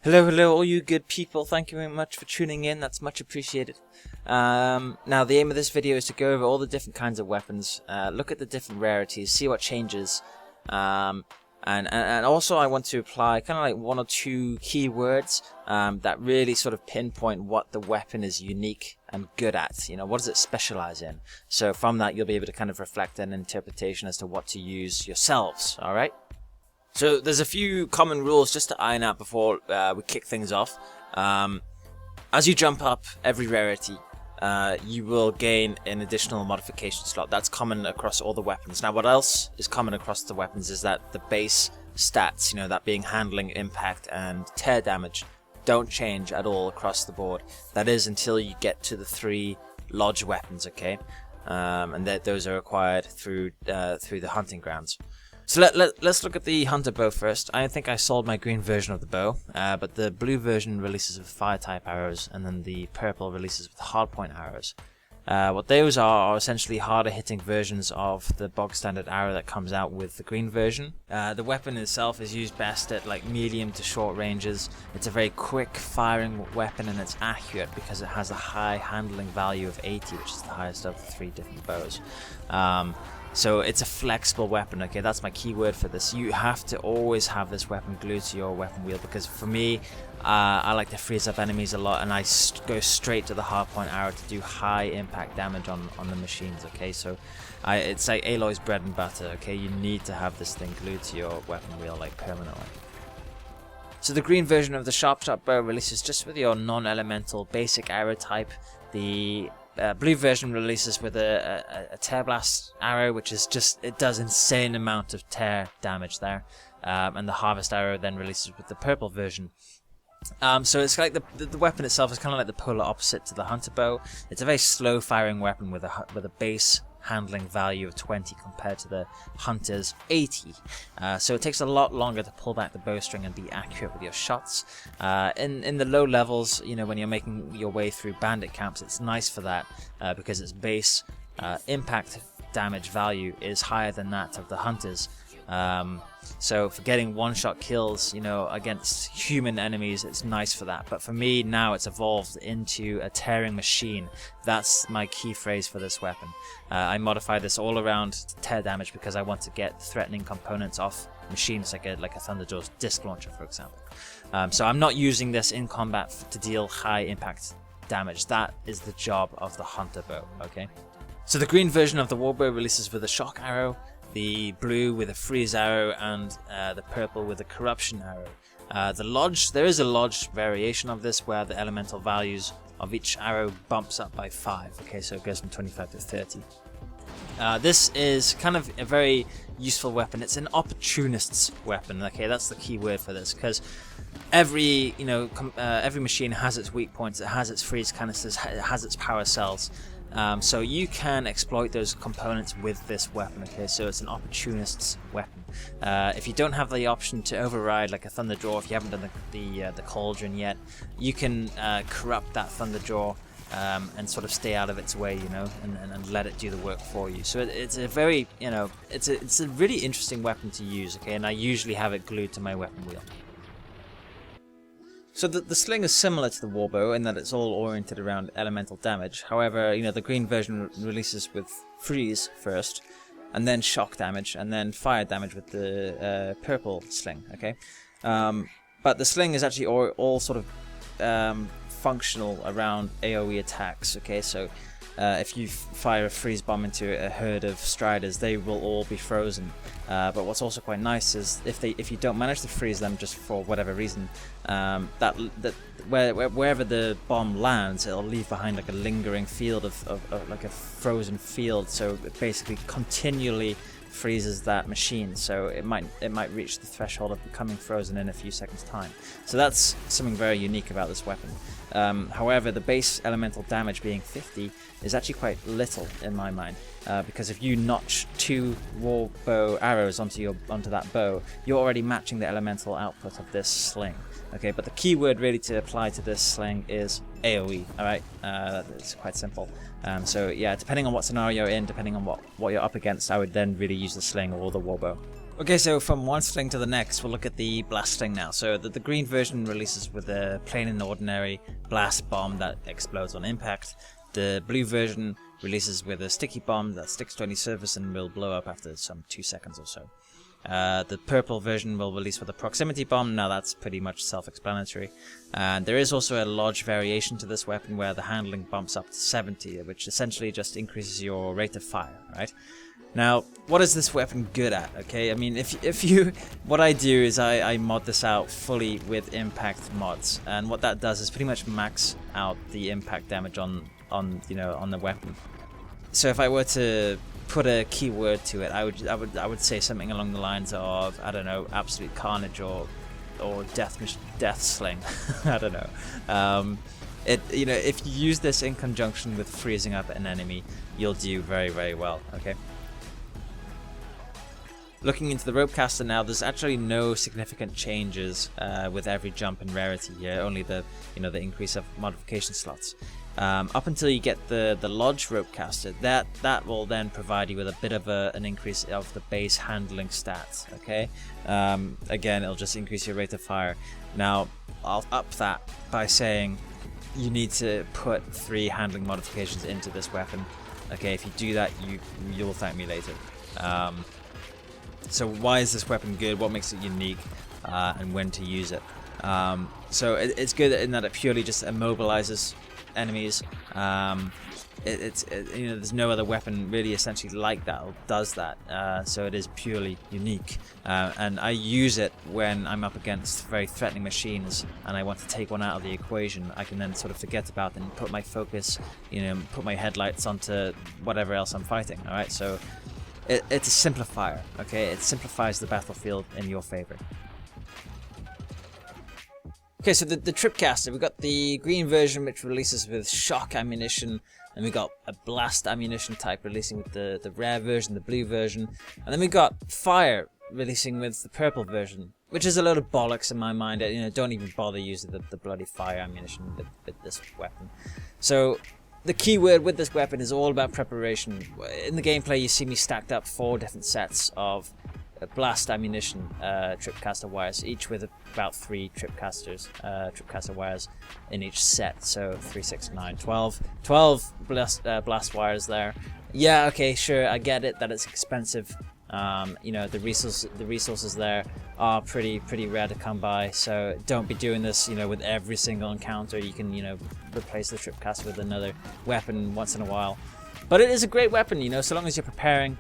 Hello, all you good people. Thank you very much for tuning in. That's much appreciated. Now, the aim of this video is to go over all the different kinds of weapons, look at the different rarities, see what changes, and also I want to apply kind of like one or two keywords that really sort of pinpoint what the weapon is unique and good at. You know, what does it specialize in? So from that, you'll be able to kind of reflect an interpretation as to what to use yourselves. All right. So there's a few common rules just to iron out before we kick things off. As you jump up every rarity, you will gain an additional modification slot. That's common across all the weapons. Now, what else is common across the weapons is that the base stats, you know, that being handling, impact, and tear damage, don't change at all across the board. That is until you get to the 3 lodge weapons, okay? And those are acquired through the hunting grounds. So let's look at the hunter bow first. I think I sold my green version of the bow, but the blue version releases with fire type arrows, and then the purple releases with hardpoint arrows. What those are essentially harder hitting versions of the bog standard arrow that comes out with the green version. The weapon itself is used best at like medium to short ranges. It's a very quick firing weapon, and it's accurate because it has a high handling value of 80, which is the highest of the 3 different bows. So it's a flexible weapon, okay? That's my keyword for this. You have to always have this weapon glued to your weapon wheel, because for me, I like to freeze up enemies a lot, and I go straight to the hardpoint arrow to do high impact damage on the machines, okay? So it's like Aloy's bread and butter, okay? You need to have this thing glued to your weapon wheel like permanently. So the green version of the sharp shot bow releases just with your non-elemental basic arrow type. The blue version releases with a tear blast arrow, which is just, it does insane amount of tear damage there, and the harvest arrow then releases with the purple version. So it's like the weapon itself is kind of like the polar opposite to the hunter bow. It's a very slow firing weapon with a base handling value of 20 compared to the hunter's 80. So it takes a lot longer to pull back the bowstring and be accurate with your shots. In the low levels, you know, when you're making your way through bandit camps, it's nice for that because its base impact damage value is higher than that of the hunters. So for getting one-shot kills, you know, against human enemies, it's nice for that. But for me, now it's evolved into a tearing machine. That's my key phrase for this weapon. I modify this all around to tear damage because I want to get threatening components off machines, like a Thunderjaw's disc launcher, for example. So I'm not using this in combat to deal high impact damage. That is the job of the hunter bow, okay? So the green version of the warbow releases with a shock arrow, the blue with a freeze arrow, and the purple with a corruption arrow. The lodge, there is a lodge variation of this where the elemental values of each arrow bumps up by 5. Okay, so it goes from 25 to 30. This is kind of a very useful weapon. It's an opportunist's weapon. Okay, that's the key word for this, because every machine has its weak points. It has its freeze canisters. It has its power cells. So you can exploit those components with this weapon, okay? So it's an opportunist's weapon. If you don't have the option to override like a Thunderjaw, if you haven't done the Cauldron yet, you can corrupt that Thunderjaw and sort of stay out of its way, you know, and let it do the work for you. So it's a very, you know, it's a really interesting weapon to use, okay? And I usually have it glued to my weapon wheel. So the sling is similar to the warbow in that it's all oriented around elemental damage. However, you know, the green version releases with freeze first, and then shock damage, and then fire damage with the purple sling. Okay, but the sling is actually all sort of functional around AOE attacks. Okay, so if you fire a freeze bomb into a herd of striders, they will all be frozen. But what's also quite nice is if you don't manage to freeze them just for whatever reason, wherever the bomb lands, it'll leave behind like a lingering field of like a frozen field. So it basically continually freezes that machine, so it might reach the threshold of becoming frozen in a few seconds time. So that's something very unique about this weapon. However, the base elemental damage being 50 is actually quite little in my mind, because if you notch 2 warbow arrows onto that bow, you're already matching the elemental output of this sling. Okay, but the key word really to apply to this sling is AoE. All right, it's quite simple. So yeah, depending on what scenario you're in, depending on what you're up against, I would then really use the sling or the warbow. Okay, so from one sling to the next, we'll look at the blast sling now. So the green version releases with a plain and ordinary blast bomb that explodes on impact. The blue version releases with a sticky bomb that sticks to any surface and will blow up after some 2 seconds or so. The purple version will release with a proximity bomb. Now that's pretty much self-explanatory. And there is also a large variation to this weapon where the handling bumps up to 70, which essentially just increases your rate of fire, right? Now, what is this weapon good at? Okay, I mean, what I do is I mod this out fully with impact mods, and what that does is pretty much max out the impact damage on the weapon. So if I were to put a keyword to it, I would say something along the lines of, I don't know, absolute carnage or death sling. I don't know. If you use this in conjunction with freezing up an enemy, you'll do very, very well. Okay. Looking into the Ropecaster now, there's actually no significant changes with every jump in rarity here, only the increase of modification slots. Up until you get the Lodge Ropecaster, that will then provide you with a bit of an increase of the base handling stats, okay? Again, it'll just increase your rate of fire. Now, I'll up that by saying you need to put 3 handling modifications into this weapon. Okay, if you do that, you'll thank me later. So why is this weapon good? What makes it unique? And when to use it? So it's good in that it purely just immobilizes enemies. There's no other weapon really essentially like that or does that. So it is purely unique. And I use it when I'm up against very threatening machines and I want to take one out of the equation. I can then sort of forget about it and put my focus, put my headlights onto whatever else I'm fighting. All right, so. It's a simplifier, okay? It simplifies the battlefield in your favor. Okay, so the Tripcaster, we've got the green version which releases with shock ammunition, and we got a blast ammunition type releasing with the rare version, the blue version, and then we got fire releasing with the purple version, which is a load of bollocks in my mind. Don't even bother using the bloody fire ammunition with this weapon. So the key word with this weapon is all about preparation. In the gameplay, you see me stacked up 4 different sets of blast ammunition Tripcaster wires, each with about 3 Tripcaster wires in each set. So 3, 6, 9, 12 blast wires there. Yeah, okay, sure, I get it that it's expensive. The resources there are pretty rare to come by, so don't be doing this with every single encounter. You can replace the Tripcaster with another weapon once in a while, but it is a great weapon, so long as you're preparing.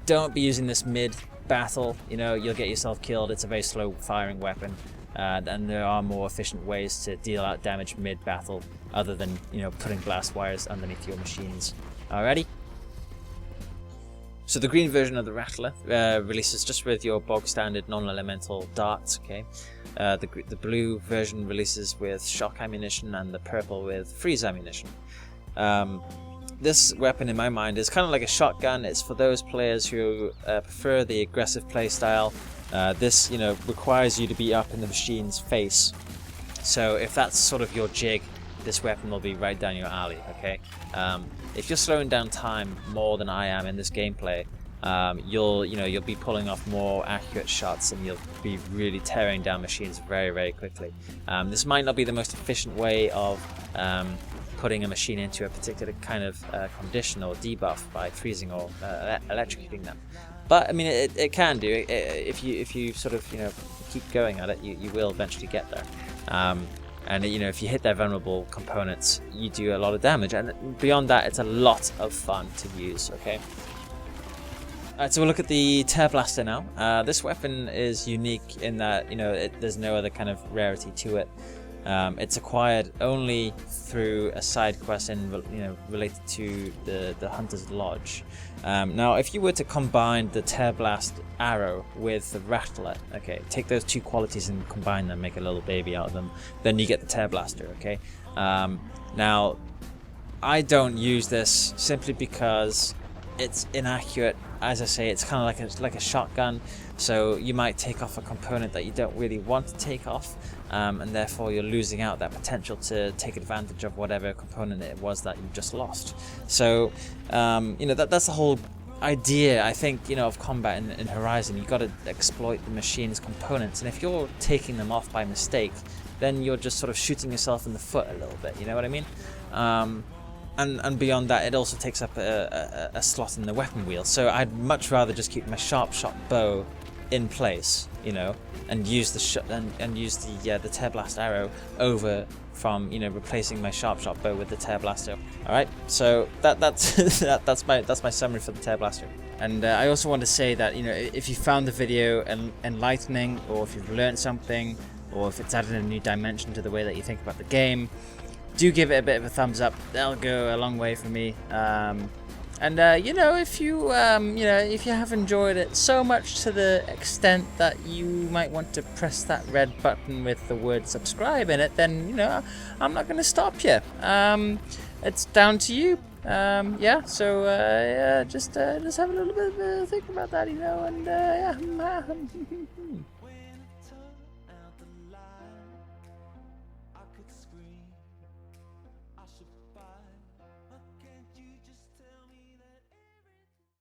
Don't be using this mid battle, you'll get yourself killed. It's a very slow firing weapon, and there are more efficient ways to deal out damage mid battle other than putting blast wires underneath your machines. Alrighty. So the green version of the Rattler releases just with your bog standard non-elemental darts, okay? The blue version releases with shock ammunition and the purple with freeze ammunition. This weapon in my mind is kind of like a shotgun. It's for those players who prefer the aggressive playstyle. This requires you to be up in the machine's face. So if that's sort of your jig, this weapon will be right down your alley, okay? If you're slowing down time more than I am in this gameplay, you'll be pulling off more accurate shots and you'll be really tearing down machines very, very quickly. This might not be the most efficient way of putting a machine into a particular kind of condition or debuff by freezing or electrocuting them, but I mean it can do. If you sort of keep going at it, you will eventually get there. And if you hit their vulnerable components, you do a lot of damage, and beyond that, it's a lot of fun to use. Okay. Alright, so we'll look at the Tear Blaster now. This weapon is unique in that there's no other kind of rarity to it. It's acquired only through a side quest related to the Hunter's Lodge. Now, if you were to combine the Tear Blast arrow with the Rattler, okay, take those 2 qualities and combine them, make a little baby out of them, then you get the Tear Blaster, okay? Now, I don't use this simply because it's inaccurate. As I say, it's kind of like a shotgun, so you might take off a component that you don't really want to take off, and therefore you're losing out that potential to take advantage of whatever component it was that you just lost. So that's the whole idea, I think, of combat in Horizon. You've got to exploit the machine's components, and if you're taking them off by mistake, then you're just sort of shooting yourself in the foot a little bit, you know what I mean? And beyond that, it also takes up a slot in the weapon wheel, so I'd much rather just keep my sharp shot bow in place, and use the tear blast arrow over from replacing my sharp shot bow with the tear blaster. All right, so that's that's my summary for the tear blaster. And I also want to say that if you found the video enlightening, or if you've learned something, or if it's added a new dimension to the way that you think about the game, do give it a bit of a thumbs up. That'll go a long way for me. And if you have enjoyed it so much to the extent that you might want to press that red button with the word subscribe in it, then I'm not going to stop you. It's down to you. So just have a little bit of a think about that, and